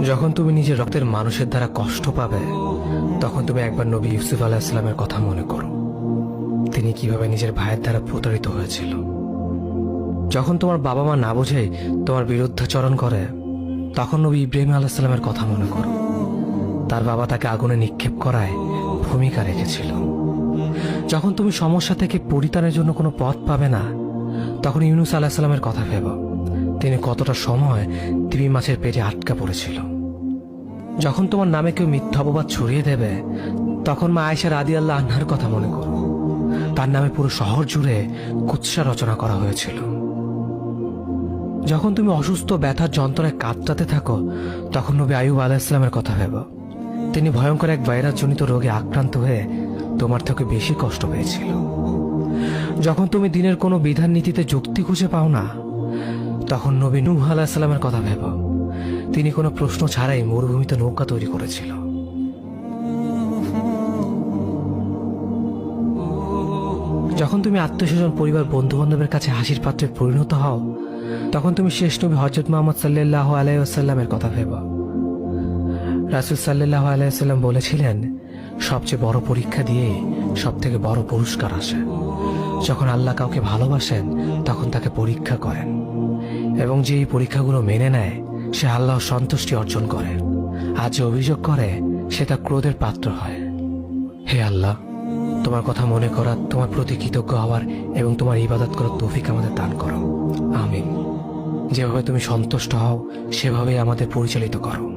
যখন তুমি নিজের রক্তের মানুষের দ্বারা কষ্ট পাবে, তখন তুমি একবার নবী ইউসুফ আলাইহিস সালামের কথা মনে করো। তিনি কিভাবে নিজের ভাইয়ের দ্বারা প্রতারিত হয়েছিল। যখন তোমার বাবা মা না বুঝেই তোমার বিরুদ্ধাচরণ করে, তখন নবী ইব্রাহিম আলাইহিস সালামের কথা মনে করো। তার বাবা তাকে আগুনে নিক্ষেপ করায় ভূমিকা রেখেছিল। যখন তুমি সমস্যা থেকে পরিত্রাণের জন্য কোনো পথ পাবে না, তখন ইউনুস আলাইহিস সালামের কথা ভেবো। তিনি কতটা সময় তিমি মাছের পেটে আটকা পড়েছিল। যখন তোমার নামে কেউ মিথ্যা অপবাদ ছড়িয়ে দেবে, তখন মা আয়েশা রাদিয়াল্লাহু আনহার কথা মনে করো। তার নামে পুরো শহর জুড়ে কুৎসা রচনা করা হয়েছিল। যখন তুমি অসুস্থ ব্যথার যন্ত্রণায় কাতরাতে থাকো, তখন নবী আইয়ুব আলাইহিস সালামের কথা ভেবো। তিনি ভয়ঙ্কর এক ভাইরাসজনিত রোগে আক্রান্ত হয়ে তোমার থেকে বেশি কষ্ট পেয়েছিল। যখন তুমি দিনের কোনো বিধান নীতিতে যুক্তি খুঁজে পাও না, তখন নবী নূহ আলাইহিস সালামের কথা ভেবো। তিনি কোনো প্রশ্ন ছাড়াই মরুভূমিতে নৌকা তৈরি করেছিল। যখন তুমি আত্মীয়স্বজন, পরিবার, বন্ধু বান্ধবের কাছে হাসির পাত্রে পরিণত হও, তখন তুমি শেষ নবী হযরত মুহাম্মদ সাল্লাল্লাহু আলাইহি ওয়াসাল্লামের কথা ভেবো। রাসূল সাল্লাল্লাহু আলাইহি ওয়াসাল্লাম বলেছিলেন, সবচেয়ে বড় পরীক্ষা দিয়ে সব থেকে বড় পুরস্কার আসে। যখন আল্লাহ কাউকে ভালোবাসেন, তখন তাকে পরীক্ষা করেন, এবং যে এই পরীক্ষাগুলো মেনে নেয়, সে আল্লাহর সন্তুষ্টি অর্জন করে। আর যে অভিযোগ করে, সে তার ক্রোধের পাত্র হয়। হে আল্লাহ, তোমার কথা মনে করা, তোমার প্রতি কৃতজ্ঞ হওয়ার এবং তোমার ইবাদত করার তৌফিক আমাদের দান করো। আমিন। যেভাবে তুমি সন্তুষ্ট হও, সেভাবেই আমাদের পরিচালিত করো।